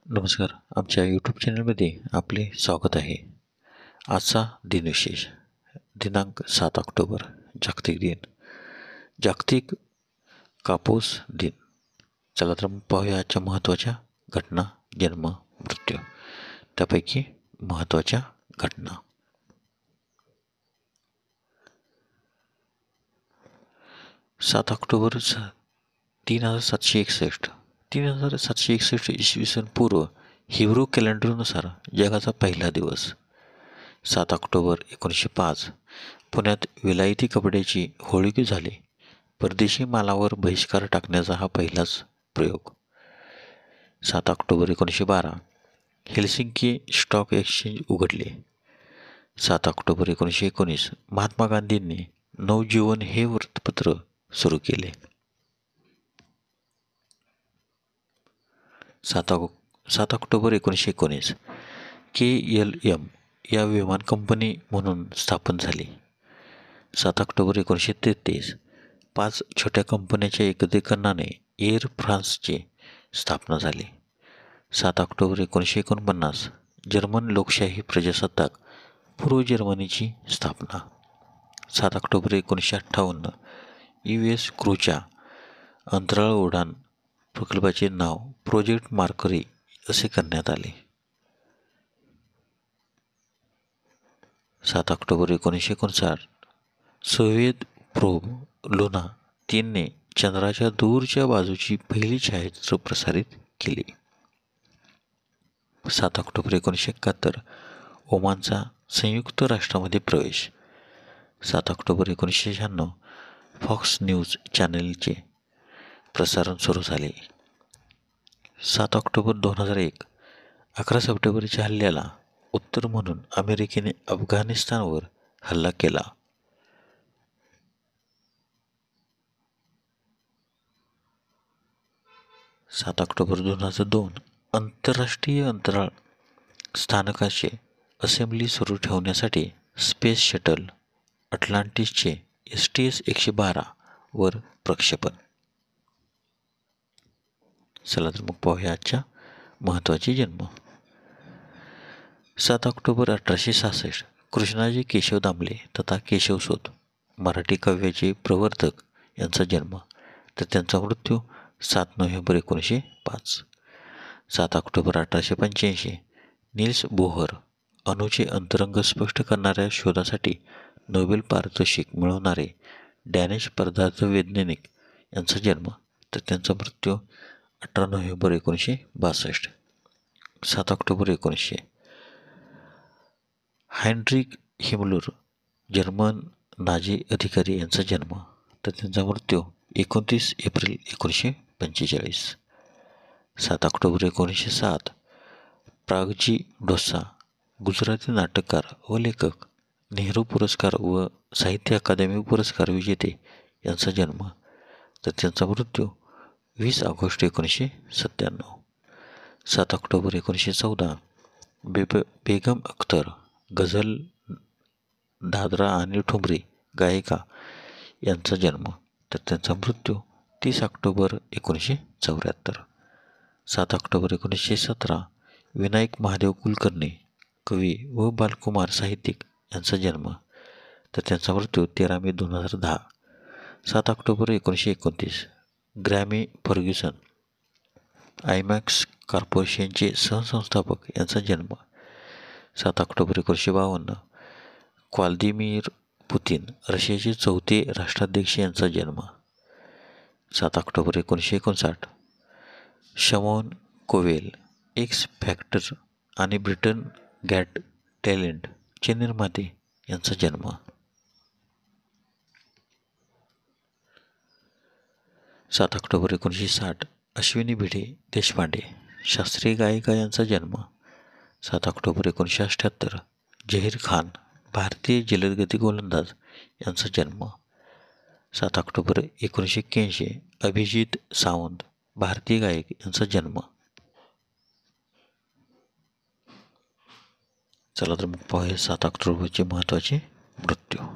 नमस्कार. आमच्या यूट्यूब चॅनलमध्ये आपले स्वागत आहे. आजचा दिनविशेष दिनांक 7 ऑक्टोबर जागतिक दिन, जागतिक कापूस दिन. चला तर मग पाहूया आजच्या महत्त्वाच्या घटना, जन्म, मृत्यू. त्यापैकी महत्त्वाच्या घटना. 7 ऑक्टोबर 3761 इसवी सन पूर्व हिब्रू कॅलेंडरनुसार जगाचा पहिला दिवस. 7 ऑक्टोबर 1905 पुण्यात विलायती कपड्याची होळी झाली. परदेशी मालावर बहिष्कार टाकण्याचा हा पहिलाच प्रयोग. 7 ऑक्टोबर 1912 हेल्सिंकी स्टॉक एक्सचेंज उघडले. 7 ऑक्टोबर 1919 महात्मा गांधींनी नवजीवन हे वृत्तपत्र सुरू केले. 7 ऑक्टोबर 1919 KLM या विमान कंपनी म्हणून स्थापन झाली. 7 ऑक्टोबर 1933 5 छोट्या कंपन्यांच्या एकत्रीकरणाने एअर फ्रान्सची स्थापना झाली. 7 ऑक्टोबर 1949 जर्मन लोकशाही प्रजासत्ताक पूर्व जर्मनीची स्थापना. 7 ऑक्टोबर 1958 US क्रूच्या अंतराळ उड्डाण प्रकल्पाचे नाव प्रोजेक्ट मर्क्युरी असे करण्यात आले. 7 ऑक्टोबर 1959 सोव्हिएत प्रोब लुना 3ने चंद्राच्या दूरच्या बाजूची पहिली छायाचित्र प्रसारित केली. 7 ऑक्टोबर 1971 ओमानचा संयुक्त राष्ट्रामध्ये प्रवेश. 7 ऑक्टोबर 1996 फॉक्स न्यूज चॅनेलचे प्रसारण सुरू झाले. 7 ऑक्टोबर 2001 11 सप्टेंबरच्या हल्ल्याला उत्तर म्हणून अमेरिकेने अफगाणिस्तानवर हल्ला केला. 7 ऑक्टोबर 2002 आंतरराष्ट्रीय अंतराळ स्थानकाचे असेंब्ली सुरू ठेवण्यासाठी स्पेस शटल अटलांटिसचे STS-112 वर प्रक्षेपण. चला तर मग पाहूया आजच्या महत्त्वाचे जन्म. 7 ऑक्टोबर 1866 कृष्णाजी केशव दामले तथा केशवसूत मराठी काव्याचे प्रवर्तक यांचा जन्म, तर त्यांचा मृत्यू 7 नोव्हेंबर 1905. 7 ऑक्टोबर 1885 निल्स बोहर अणूचे अंतरंग स्पष्ट करणाऱ्या शोधासाठी नोबेल पारितोषिक मिळवणारे डॅनिश पदार्थवैज्ञानिक यांचा जन्म, तर त्यांचा मृत्यू 18 नोव्हेंबर 1962. 7 ऑक्टोबर 1900 हायड्रिक हिमलर जर्मन नाझी अधिकारी यांचा जन्म, तर त्यांचा मृत्यू 29 एप्रिल 1945. 7 ऑक्टोबर 1907 प्रागजी डोसा गुजराती नाटककार व लेखक, नेहरू पुरस्कार व साहित्य अकादमी पुरस्कार विजेते यांचा जन्म, तर त्यांचा मृत्यू 20 ऑगस्ट 1997. 7 ऑक्टोबर 1914 बेगम अख्तर गझल दादरा आणि ठुमरी गायिका यांचा जन्म, तर त्यांचा मृत्यू 30 ऑक्टोबर 1974. 7 ऑक्टोबर 1917 विनायक महादेव कुलकर्णी कवी व बालकुमार साहित्यिक यांचा जन्म, तर त्यांचा मृत्यू 13 मे 2010. 7 ऑक्टोबर 1929 ग्रॅमी फर्ग्युसन आयमॅक्स कॉर्पोरेशनचे सहसंस्थापक यांचा जन्म. 7 ऑक्टोबर 1952 व्लादिमीर पुतिन रशियाचे 4थे राष्ट्राध्यक्ष यांचा जन्म. 7 October 1959 Shamon Cowell x factor आणि ब्रिटन गॅट टॅलेंट चे निर्माते यांचा जन्म. 7 ऑक्टोबर 1960 अश्विनी भिडे देशपांडे शास्त्रीय गायिका यांचा जन्म. 7 ऑक्टोबर 1978 झहीर खान भारतीय जलदगती गोलंदाज यांचा जन्म. 7 ऑक्टोबर 1981 अभिजित सावंत भारतीय गायक यांचा जन्म. चला तर मग पाहूया 7 ऑक्टोबरचे महत्त्वाचे मृत्यू.